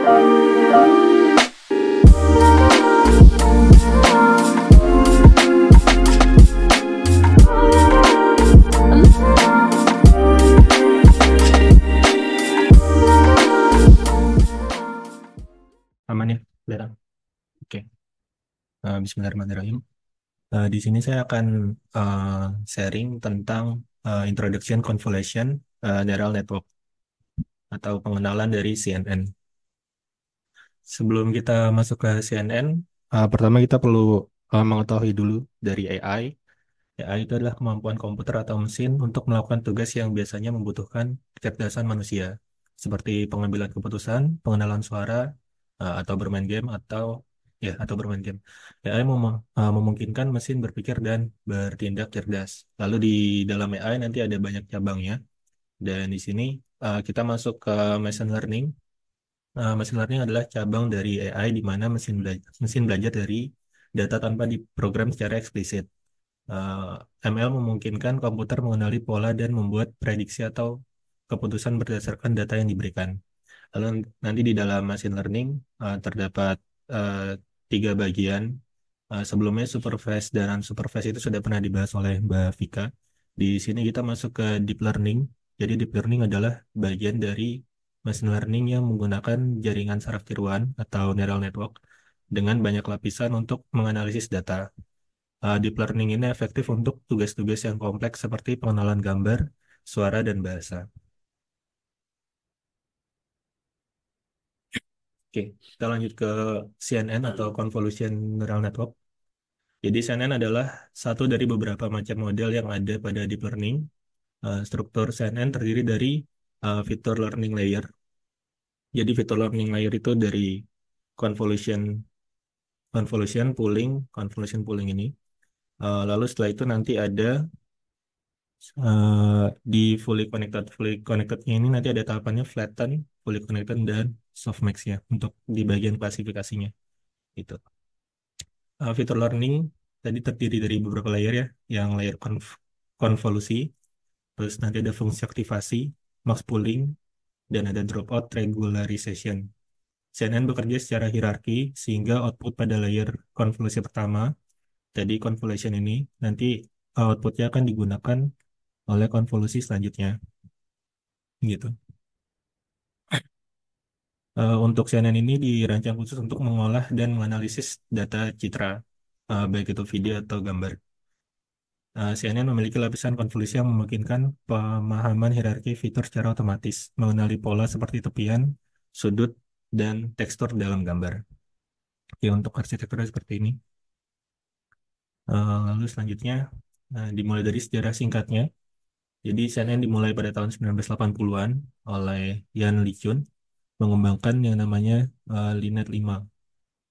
Aman ya, kelihatan. Oke. Bismillahirrahmanirrahim. Di sini saya akan eh, sharing tentang Introduction Convolution Neural Network atau pengenalan dari CNN. Sebelum kita masuk ke CNN, pertama kita perlu mengetahui dulu dari AI. AI itu adalah kemampuan komputer atau mesin untuk melakukan tugas yang biasanya membutuhkan kecerdasan manusia, seperti pengambilan keputusan, pengenalan suara, atau bermain game atau bermain game. AI memungkinkan mesin berpikir dan bertindak cerdas. Lalu di dalam AI nanti ada banyak cabangnya, dan di sini kita masuk ke machine learning. Machine learning adalah cabang dari AI di mana mesin belajar dari data tanpa diprogram secara eksplisit. ML memungkinkan komputer mengenali pola dan membuat prediksi atau keputusan berdasarkan data yang diberikan. Lalu nanti di dalam machine learning terdapat eh, tiga bagian. Sebelumnya supervised dan unsupervised itu sudah pernah dibahas oleh Mbak Vika. Di sini kita masuk ke deep learning. Jadi deep learning adalah bagian dari machine learning yang menggunakan jaringan saraf tiruan atau neural network dengan banyak lapisan untuk menganalisis data. Deep learning ini efektif untuk tugas-tugas yang kompleks seperti pengenalan gambar, suara, dan bahasa. Oke, kita lanjut ke CNN atau Convolution Neural Network. Jadi CNN adalah satu dari beberapa macam model yang ada pada deep learning. Struktur CNN terdiri dari feature learning layer. Jadi feature learning layer itu dari convolution, convolution pooling ini. Lalu setelah itu nanti ada di fully connectednya ini nanti ada tahapannya flatten, fully connected, dan softmax ya untuk di bagian klasifikasinya itu. Feature learning tadi terdiri dari beberapa layer ya, yang layer konvolusi, terus nanti ada fungsi aktivasi, max pooling, dan ada dropout regularization. CNN bekerja secara hierarki sehingga output pada layer konvolusi pertama, tadi convolution ini, nanti outputnya akan digunakan oleh konvolusi selanjutnya gitu. Untuk CNN ini dirancang khusus untuk mengolah dan menganalisis data citra, baik itu video atau gambar. CNN memiliki lapisan konvolusi yang memungkinkan pemahaman hierarki fitur secara otomatis, mengenali pola seperti tepian, sudut, dan tekstur dalam gambar. Oke, untuk arsitekturnya seperti ini. Lalu selanjutnya, dimulai dari sejarah singkatnya. Jadi CNN dimulai pada tahun 1980-an oleh Yan LeCun, mengembangkan yang namanya Linet 5.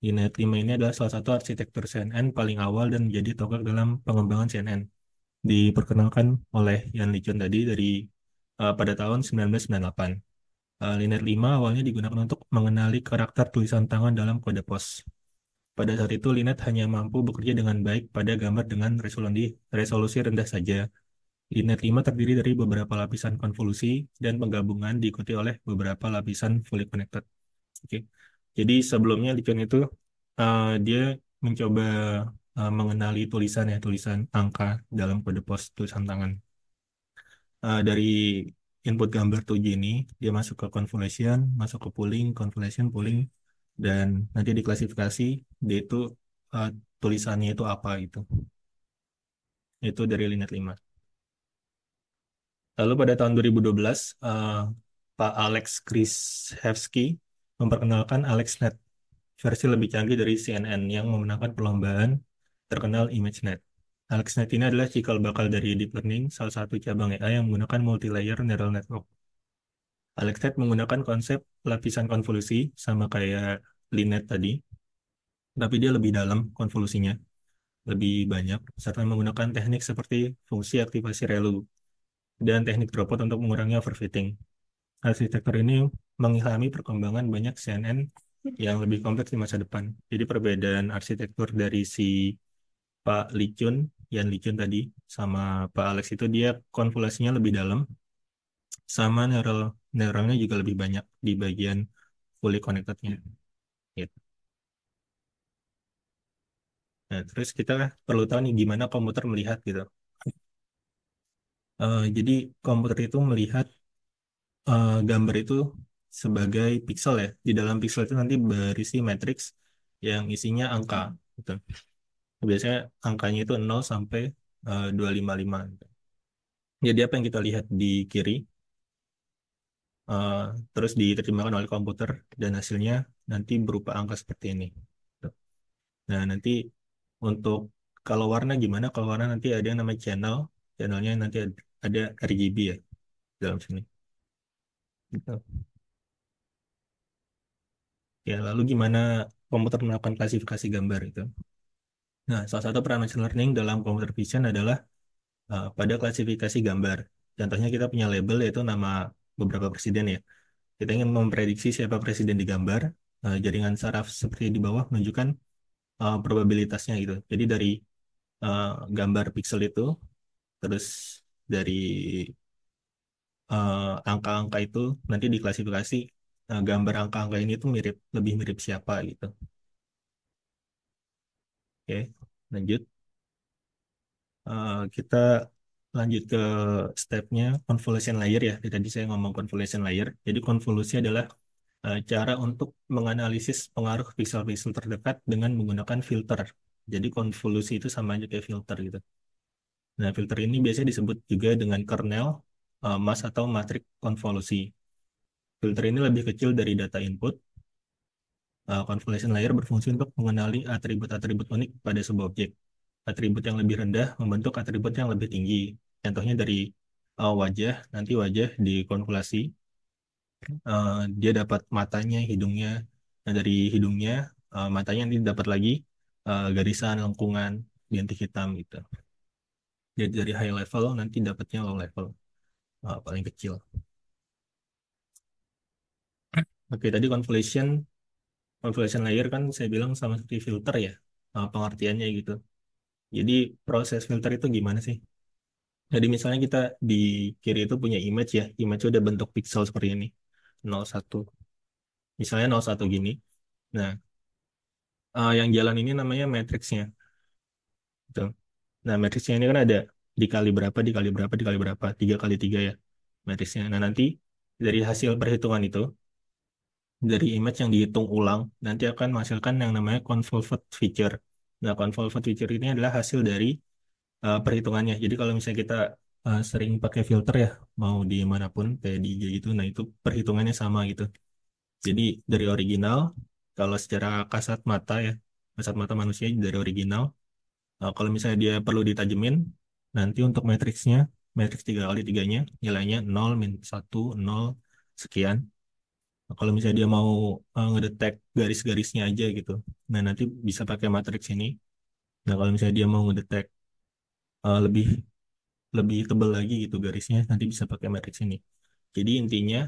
Linet 5 ini adalah salah satu arsitektur CNN paling awal dan menjadi tonggak dalam pengembangan CNN. Diperkenalkan oleh Yan LeCun tadi pada tahun 1998. Linet 5 awalnya digunakan untuk mengenali karakter tulisan tangan dalam kode pos. Pada saat itu, Linet hanya mampu bekerja dengan baik pada gambar dengan resolusi rendah saja. Linet 5 terdiri dari beberapa lapisan konvolusi dan penggabungan diikuti oleh beberapa lapisan fully connected. Oke. Jadi sebelumnya Lichun itu dia mencoba mengenali tulisan angka dalam kode pos tulisan tangan. Dari input gambar 2G ini dia masuk ke convolution, masuk ke pooling, convolution, pooling, dan nanti diklasifikasi dia itu uh, tulisannya itu apa gitu. Itu dari Linet 5. Lalu pada tahun 2012, Pak Alex Krzyzewski memperkenalkan AlexNet, versi lebih canggih dari CNN yang memenangkan perlombaan terkenal ImageNet. AlexNet ini adalah cikal bakal dari deep learning, salah satu cabang AI yang menggunakan multi-layer neural network. AlexNet menggunakan konsep lapisan konvolusi sama kayak Linet tadi, tapi dia lebih dalam konvolusinya, lebih banyak, serta menggunakan teknik seperti fungsi aktivasi ReLU dan teknik dropout untuk mengurangi overfitting. Arsitektur ini mengilhami perkembangan banyak CNN yang lebih kompleks di masa depan. Jadi perbedaan arsitektur dari si Pak Licun, Yan Licun tadi, sama Pak Alex itu dia konvolusinya lebih dalam, sama neuralnya juga lebih banyak di bagian fully connectednya. Gitu. Nah, terus kita perlu tahu nih gimana komputer melihat gitu. Jadi komputer itu melihat gambar itu sebagai pixel ya. Di dalam pixel itu nanti berisi matriks yang isinya angka gitu. Biasanya angkanya itu 0 sampai 255 gitu. Jadi apa yang kita lihat di kiri eh, terus diterjemahkan oleh komputer dan hasilnya nanti berupa angka seperti ini. Nah, nanti untuk kalau warna gimana? Kalau warna nanti ada yang namanya channel, channelnya nanti ada RGB ya dalam sini. Gitu. Ya, lalu gimana komputer melakukan klasifikasi gambar itu? Nah, salah satu peran machine learning dalam computer vision adalah pada klasifikasi gambar. Contohnya kita punya label yaitu nama beberapa presiden ya. Kita ingin memprediksi siapa presiden di gambar. Jaringan saraf seperti di bawah menunjukkan probabilitasnya gitu. Jadi dari eh, gambar pixel itu, terus dari angka-angka itu nanti diklasifikasi gambar angka-angka ini tuh lebih mirip siapa gitu. Oke, lanjut. Kita lanjut ke stepnya convolution layer ya. Tadi saya ngomong convolution layer. Jadi konvolusi adalah cara untuk menganalisis pengaruh pixel-pixel terdekat dengan menggunakan filter. Jadi konvolusi itu sama aja kayak filter gitu. Nah, filter ini biasanya disebut juga dengan kernel, mask atau matrik konvolusi. Filter ini lebih kecil dari data input. Convolution layer berfungsi untuk mengenali atribut-atribut unik pada sebuah objek. Atribut yang lebih rendah membentuk atribut yang lebih tinggi. Contohnya dari wajah, nanti wajah dikonvolasi, dia dapat matanya, hidungnya. Nah, dari hidungnya, matanya nanti dapat lagi garisan, lengkungan, bintik hitam gitu. Jadi dari high level nanti dapatnya low level, paling kecil. Oke, tadi convolution layer kan saya bilang sama seperti filter ya, pengertiannya gitu. Jadi proses filter itu gimana sih? Jadi misalnya kita di kiri itu punya image ya, image udah bentuk pixel seperti ini, 01. Misalnya 01 gini. Nah, yang jalan ini namanya matriksnya. Gitu. Nah, matriksnya ini kan ada dikali berapa, dikali berapa, dikali berapa, 3 kali 3 ya matriksnya. Nah, nanti dari hasil perhitungan itu, dari image yang dihitung ulang, nanti akan menghasilkan yang namanya convolved feature. Nah, convolved feature ini adalah hasil dari perhitungannya. Jadi kalau misalnya kita sering pakai filter ya, mau di manapun kayak di IG itu, nah itu perhitungannya sama gitu. Jadi dari original, kalau secara kasat mata ya, kasat mata manusia dari original, kalau misalnya dia perlu ditajemin, nanti untuk matriksnya, matriks 3 kali 3-nya, nilainya 0, min 1, 0, sekian. Nah, kalau misalnya dia mau ngedetek garis-garisnya aja gitu, nah nanti bisa pakai matriks ini. Nah kalau misalnya dia mau ngedetek lebih lebih tebal lagi gitu garisnya, nanti bisa pakai matriks ini. Jadi intinya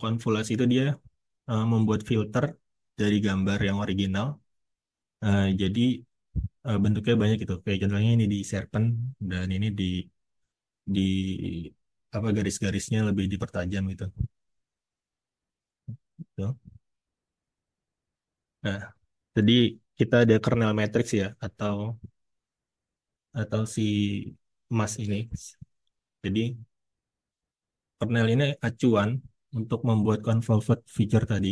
konvolasi itu dia membuat filter dari gambar yang original. Jadi bentuknya banyak gitu. Kayak contohnya ini di Serpent dan ini di apa garis-garisnya lebih dipertajam gitu. Gitu. Nah, jadi kita ada kernel matrix ya atau si emas ini. Jadi kernel ini acuan untuk membuat convolved feature tadi.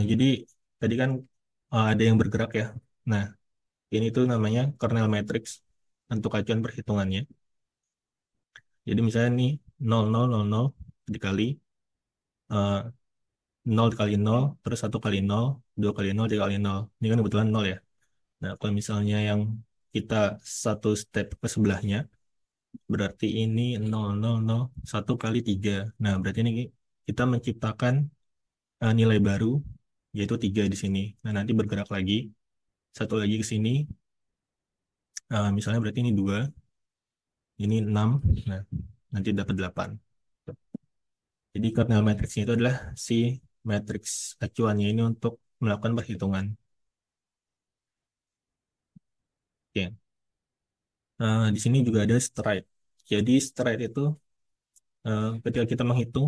Jadi tadi kan ada yang bergerak ya. Nah, ini tuh namanya kernel matrix untuk acuan perhitungannya. Jadi misalnya nih 0000 dikali eh, 0 kali 0, terus 1 kali 0, 2 kali 0, 3 kali 0. Ini kan kebetulan 0 ya. Nah, kalau misalnya yang kita satu step ke sebelahnya, berarti ini 0001 kali 3. Nah, berarti ini kita menciptakan nilai baru, yaitu 3 di sini. Nah, nanti bergerak lagi, satu lagi ke sini, misalnya berarti ini 2, ini 6. Nah, nanti dapat 8. Jadi kernel matriksnya itu adalah si matriks acuannya ini untuk melakukan perhitungan. Oke. Di sini juga ada stride. Jadi stride itu ketika kita menghitung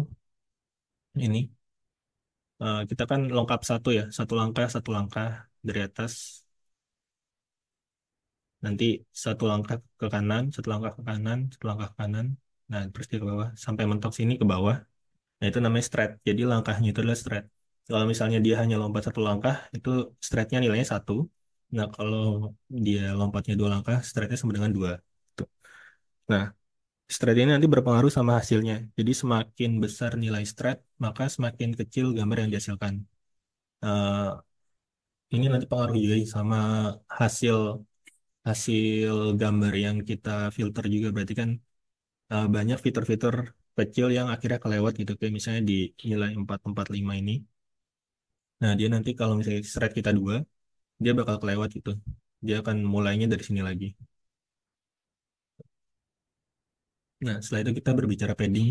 ini, Kita kan lengkap satu ya, satu langkah dari atas, nanti satu langkah ke kanan, satu langkah ke kanan, satu langkah ke kanan, nah terus dia ke bawah, sampai mentok sini ke bawah. Nah itu namanya straight, jadi langkahnya itu adalah straight. Kalau misalnya dia hanya lompat satu langkah, itu straightnya nilainya satu. Nah kalau dia lompatnya dua langkah, straightnya sama dengan dua. Tuh. Nah, straight ini nanti berpengaruh sama hasilnya. Jadi semakin besar nilai straight, maka semakin kecil gambar yang dihasilkan. Eh, ini nanti pengaruh juga sama hasil hasil gambar yang kita filter juga. Berarti kan banyak fitur-fitur kecil yang akhirnya kelewat gitu. Kayak misalnya di nilai 445 ini. Nah, dia nanti kalau misalnya straight kita dua, dia bakal kelewat gitu. Dia akan mulainya dari sini lagi. Nah, setelah itu kita berbicara padding.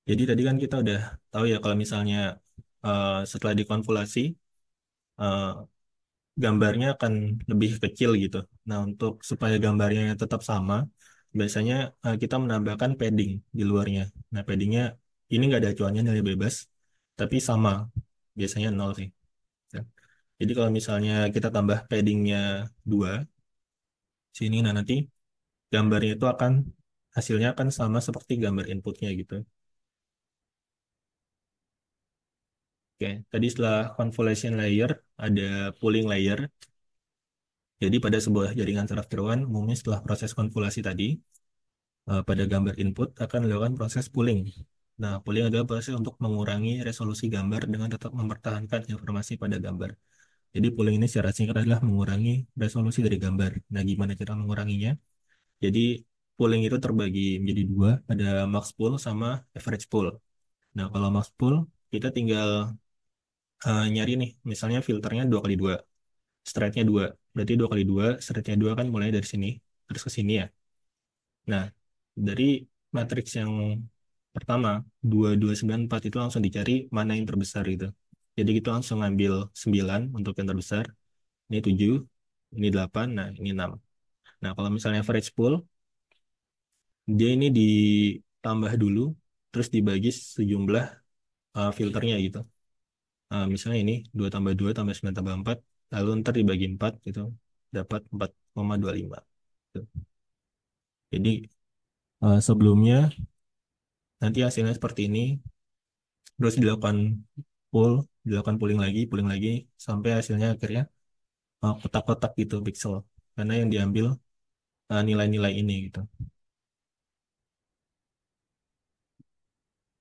Jadi tadi kan kita udah tahu ya kalau misalnya setelah dikonvolasi, eh, gambarnya akan lebih kecil gitu. Nah, untuk supaya gambarnya tetap sama, biasanya kita menambahkan padding di luarnya. Nah, paddingnya ini nggak ada acuannya nilai bebas, tapi sama. Biasanya nol sih. Ya. Jadi kalau misalnya kita tambah paddingnya 2 sini, nah nanti gambarnya itu akan hasilnya akan sama seperti gambar inputnya gitu. Oke, tadi setelah convolution layer ada pooling layer. Jadi pada sebuah jaringan saraf tiruan, umumnya setelah proses konvolasi tadi, pada gambar input akan dilakukan proses pooling. Nah, pooling adalah proses untuk mengurangi resolusi gambar dengan tetap mempertahankan informasi pada gambar. Jadi pooling ini secara singkat adalah mengurangi resolusi dari gambar. Nah, gimana cara menguranginya? Jadi pooling itu terbagi menjadi dua, ada max pool sama average pool. Nah, kalau max pool, kita tinggal nyari nih, misalnya filternya 2 kali 2, straightnya 2. Berarti 2 kali 2, straightnya 2 kan mulai dari sini, terus ke sini ya. Nah, dari matriks yang pertama, 2294 itu langsung dicari mana yang terbesar gitu. Jadi kita langsung ngambil 9 untuk yang terbesar, ini 7, ini 8, nah ini 6. Nah, kalau misalnya average pool, dia ini ditambah dulu, terus dibagi sejumlah filternya gitu. Misalnya ini 2 tambah 2 tambah 9 tambah 4, lalu ntar dibagi 4 gitu, dapat 4,25. Gitu. Jadi sebelumnya nanti hasilnya seperti ini, terus pool, dilakukan pooling lagi, sampai hasilnya akhirnya kotak-kotak gitu pixel. Karena yang diambil nilai-nilai ini gitu.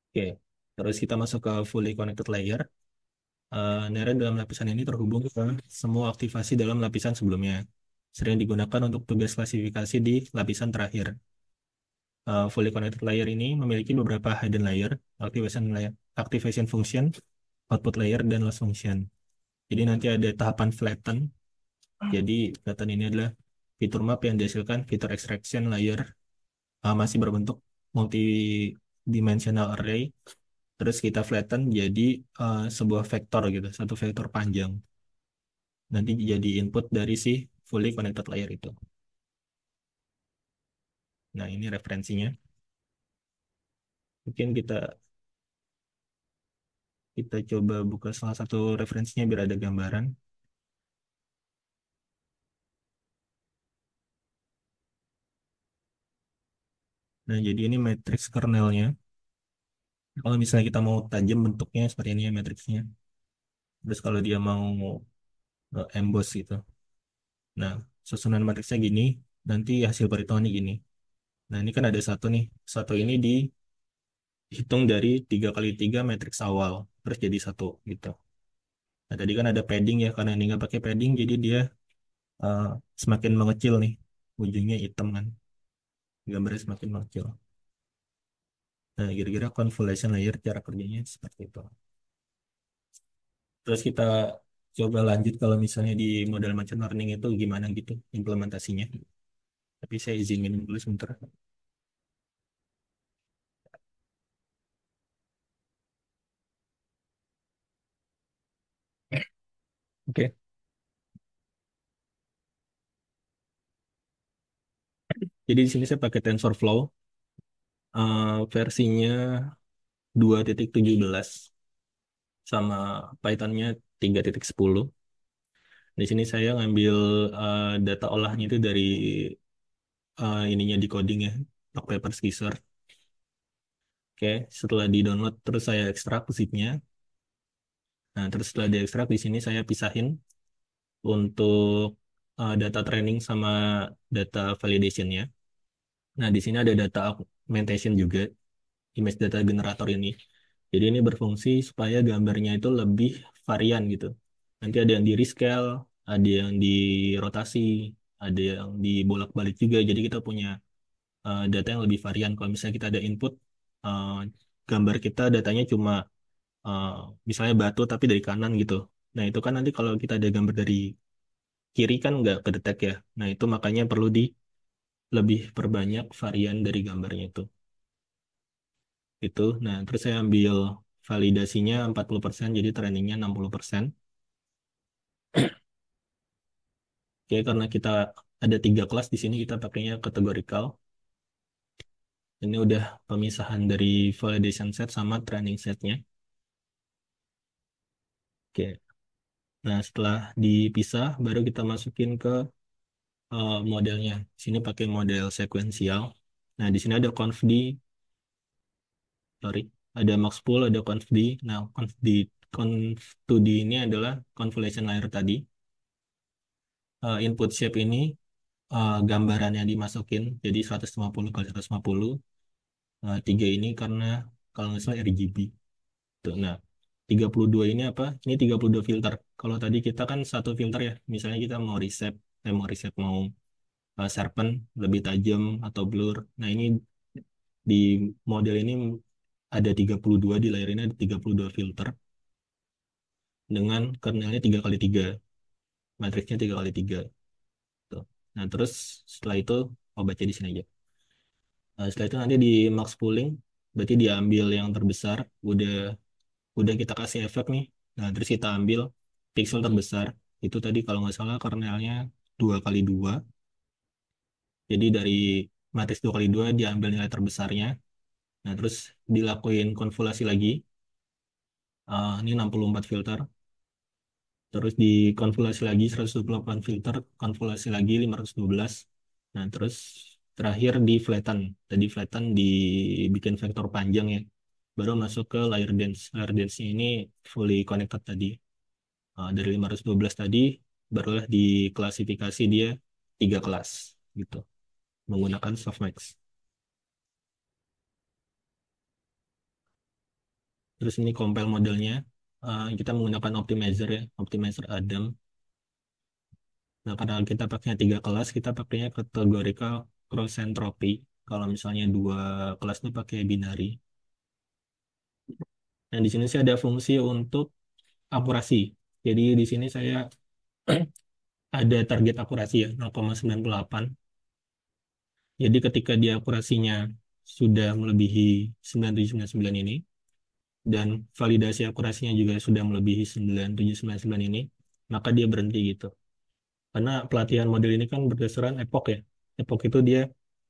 Oke, terus kita masuk ke fully connected layer. Neuron dalam lapisan ini terhubung ke semua aktivasi dalam lapisan sebelumnya. Sering digunakan untuk tugas klasifikasi di lapisan terakhir. Fully connected layer ini memiliki beberapa hidden layer, activation function, output layer, dan loss function. Jadi nanti ada tahapan flatten. Jadi flatten ini adalah fitur map yang dihasilkan fitur extraction layer masih berbentuk multidimensional array. Terus kita flatten jadi sebuah vektor gitu, satu vektor panjang. Nanti jadi input dari si fully connected layer itu. Nah, ini referensinya. Mungkin kita kita coba buka salah satu referensinya biar ada gambaran. Nah, jadi ini matrix kernelnya. Kalau misalnya kita mau tajam bentuknya seperti ini ya matriksnya. Terus kalau dia mau emboss gitu. Nah, susunan matriksnya gini, nanti hasil perhitungannya gini. Nah, ini kan ada satu nih. Satu ini dihitung dari 3 kali 3 matriks awal. Terus jadi satu gitu. Nah, tadi kan ada padding ya. Karena ini nggak pakai padding, jadi dia eh, semakin mengecil nih. Ujungnya hitam kan. Gambarnya semakin mengecil. Nah, kira-kira convolution layer cara kerjanya seperti itu. Terus kita coba lanjut kalau misalnya di model machine learning itu gimana gitu implementasinya. Tapi saya izinin dulu sebentar. Oke. Jadi di sini saya pakai TensorFlow versinya 2.17. sama Python-nya 3.10. Di sini saya ngambil data olahnya itu dari ininya di coding ya, Rock Paper Scissors. Oke, setelah di-download terus saya ekstrak zip-nya. Nah, terus setelah diekstrak di sini saya pisahin untuk data training sama data validation-nya. Nah, di sini ada data augmentation juga, image data generator ini. Jadi ini berfungsi supaya gambarnya itu lebih varian gitu. Nanti ada yang di rescale, ada yang di rotasi, ada yang dibolak-balik juga. Jadi kita punya data yang lebih varian. Kalau misalnya kita ada input, eh, gambar kita datanya cuma eh, misalnya batu tapi dari kanan gitu. Nah itu kan nanti kalau kita ada gambar dari kiri kan nggak kedetek ya. Nah itu makanya perlu di lebih perbanyak varian dari gambarnya itu. Itu. Nah terus saya ambil validasinya 40%, jadi trainingnya 60%. Oke, karena kita ada 3 kelas di sini kita pakainya categorical. Ini udah pemisahan dari validation set sama training setnya. Oke. Nah, setelah dipisah, baru kita masukin ke modelnya. Sini pakai model sekuensial. Nah, di sini ada convd, sorry, ada maxpool, ada convd. Nah, conv2d ini adalah convolution layer tadi. Input shape ini gambaran yang dimasukin, jadi 150 kali 150. Tiga ini karena kalau nggak salah RGB. Tuh, nah, 32 ini apa? Ini 32 filter. Kalau tadi kita kan satu filter ya. Misalnya kita mau sharpen lebih tajam atau blur. Nah, ini di model ini ada 32, di layar ini ada 32 filter dengan kernelnya 3 kali 3, matriksnya 3 kali 3. Tuh. Nah, terus setelah itu baca di sini aja. Setelah itu nanti di max pooling, berarti diambil yang terbesar, udah kita kasih efek nih. Nah, terus kita ambil pixel terbesar. Itu tadi kalau nggak salah kernelnya 2 kali 2. Jadi dari matriks 2 kali 2 diambil nilai terbesarnya. Nah, terus dilakuin konvolasi lagi. Ini 64 filter. Terus dikonvolasi lagi 128 filter. Konvolasi lagi 512. Nah, terus terakhir di flatten. Tadi flatten dibikin vektor panjang ya. Baru masuk ke layer dense. Layer dense ini fully connected tadi. Dari 512 tadi, barulah diklasifikasi dia 3 kelas gitu. Menggunakan softmax. Terus ini compile modelnya. Kita menggunakan optimizer ya, optimizer Adam. Nah, karena kita pakainya 3 kelas, kita pakainya categorical cross entropy. Kalau misalnya 2 kelas itu pakai binary. Nah, di sini sih ada fungsi untuk akurasi. Jadi di sini saya ada target akurasi ya, 0,98. Jadi ketika dia akurasinya sudah melebihi 9799 ini, dan validasi akurasinya juga sudah melebihi 9799 ini, maka dia berhenti gitu. Karena pelatihan model ini kan berdasarkan epoch ya. Epoch itu dia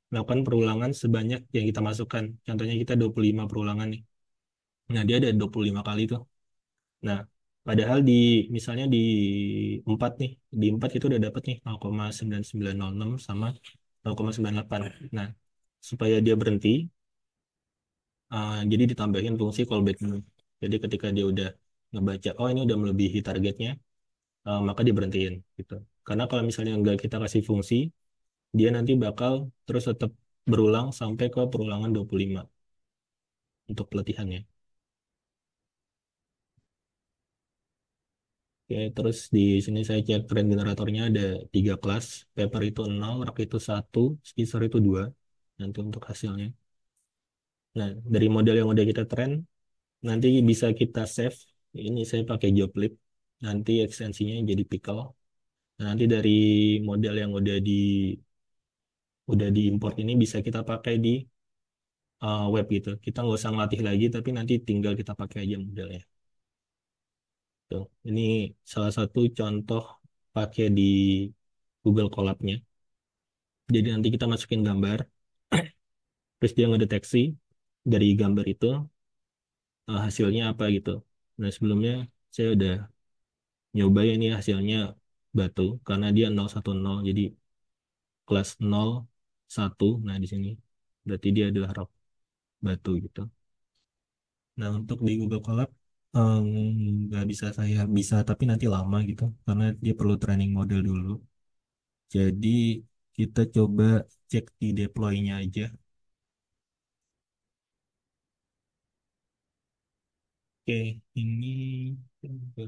melakukan perulangan sebanyak yang kita masukkan. Contohnya kita 25 perulangan nih. Nah, dia ada 25 kali tuh. Nah, padahal misalnya di 4 nih, di 4 itu udah dapat nih 0,9906 sama 0,98. Nah, supaya dia berhenti, jadi ditambahin fungsi callback dulu. Jadi ketika dia udah ngebaca, oh ini udah melebihi targetnya, maka diberhentiin gitu. Karena kalau misalnya nggak kita kasih fungsi, dia nanti bakal terus tetap berulang sampai ke perulangan 25 untuk pelatihannya. Oke, terus di sini saya cek trend generatornya ada 3 kelas, paper itu 0, rock itu 1, skisser itu 2. Nanti untuk hasilnya. Nah, dari model yang udah kita train, nanti bisa kita save. Ini saya pakai joblib. Nanti ekstensinya jadi pickle. Nah, nanti dari model yang udah diimport ini bisa kita pakai di web gitu. Kita nggak usah ngelatih lagi, tapi nanti tinggal kita pakai aja modelnya. Tuh. Ini salah satu contoh pakai di Google Colab-nya. Jadi nanti kita masukin gambar, terus dia ngedeteksi dari gambar itu hasilnya apa gitu. Nah, sebelumnya saya udah nyoba ini hasilnya batu karena dia 010, jadi kelas 01. Nah, di sini berarti dia adalah rock batu gitu. Nah, untuk di Google Colab em, nggak bisa, saya bisa tapi nanti lama gitu karena dia perlu training model dulu. Jadi kita coba cek di deploy-nya aja. Oke, ini kita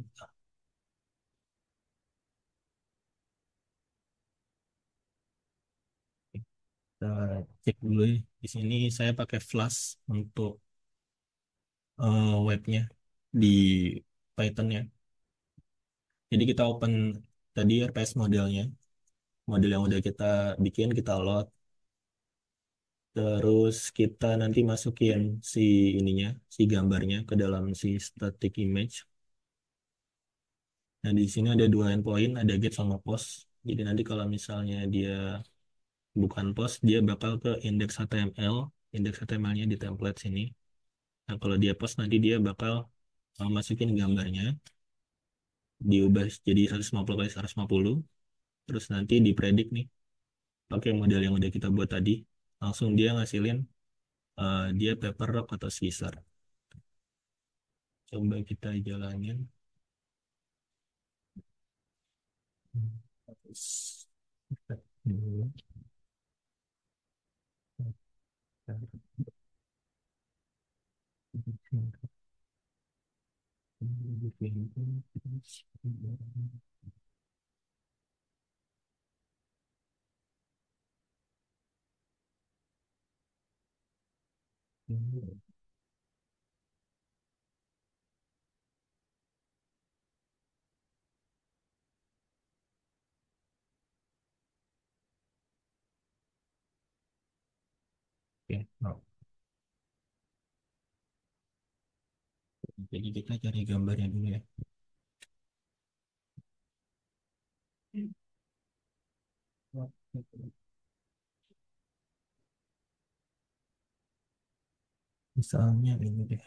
cek dulu ya. Di sini saya pakai Flash untuk webnya di Python ya. Jadi kita open tadi RPS modelnya, model yang udah kita bikin, kita load, terus kita nanti masukin si ininya, si gambarnya ke dalam si static image. Nah, di sini ada dua endpoint, ada get sama post. Jadi nanti kalau misalnya dia bukan post, dia bakal ke index HTML. Index HTML-nya di template sini. Nah, kalau dia post, nanti dia bakal masukin gambarnya, diubah jadi 150 kali 150. Terus nanti dipredik nih, pakai model yang udah kita buat tadi. Langsung dia ngasilin dia paper rock atau scissor. Coba kita jalanin. Terus, dulu. Oke, no. Jadi kita cari gambarnya dulu ya. Misalnya ini deh.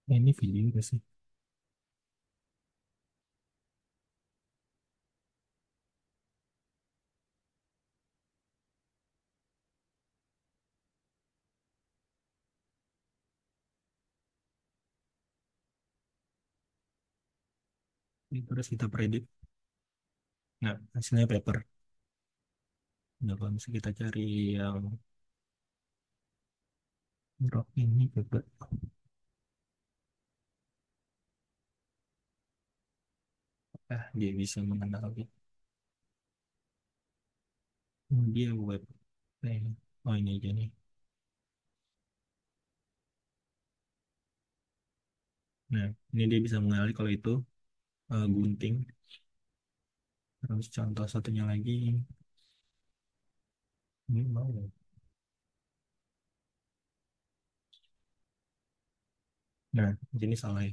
Ini video gak sih? Ini terus kita prediksi. Nah, hasilnya paper. Nah, kalau misalnya kita cari yang rock ini paper. Dia bisa mengenali. Oh, dia web. Oh, ini aja nih. Nah, ini dia bisa mengenali kalau itu gunting. Terus contoh satunya lagi. Ini mau. Nah, ini salah ya.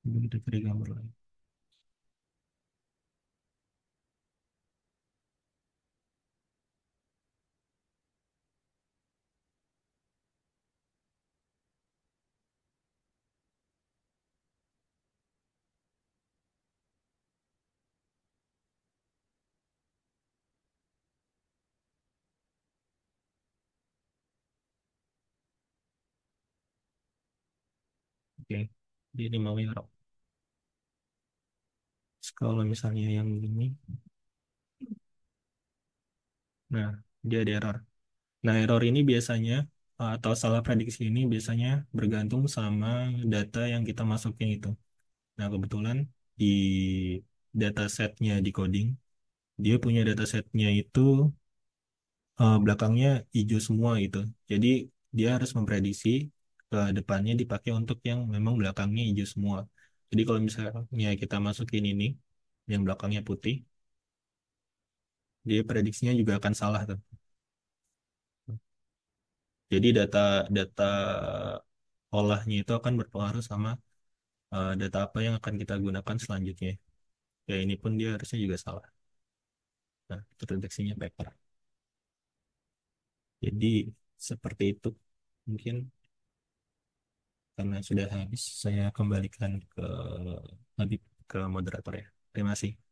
Ini kita cari gambar lagi. Oke. Jadi ini mau ya rock. Terus kalau misalnya yang ini, nah dia ada error. Nah, error ini biasanya atau salah prediksi ini biasanya bergantung sama data yang kita masukin itu. Nah, kebetulan di datasetnya di coding, dia punya datasetnya itu belakangnya hijau semua gitu. Jadi dia harus memprediksi ke depannya dipakai untuk yang memang belakangnya hijau semua. Jadi kalau misalnya kita masukin ini yang belakangnya putih, dia prediksinya juga akan salah tuh. Jadi data olahnya itu akan berpengaruh sama data apa yang akan kita gunakan selanjutnya. Ya ini pun dia harusnya juga salah. Nah, introduksinya paper. Jadi seperti itu. Mungkin karena sudah habis, saya kembalikan ke Habib, ke moderator ya. Terima kasih.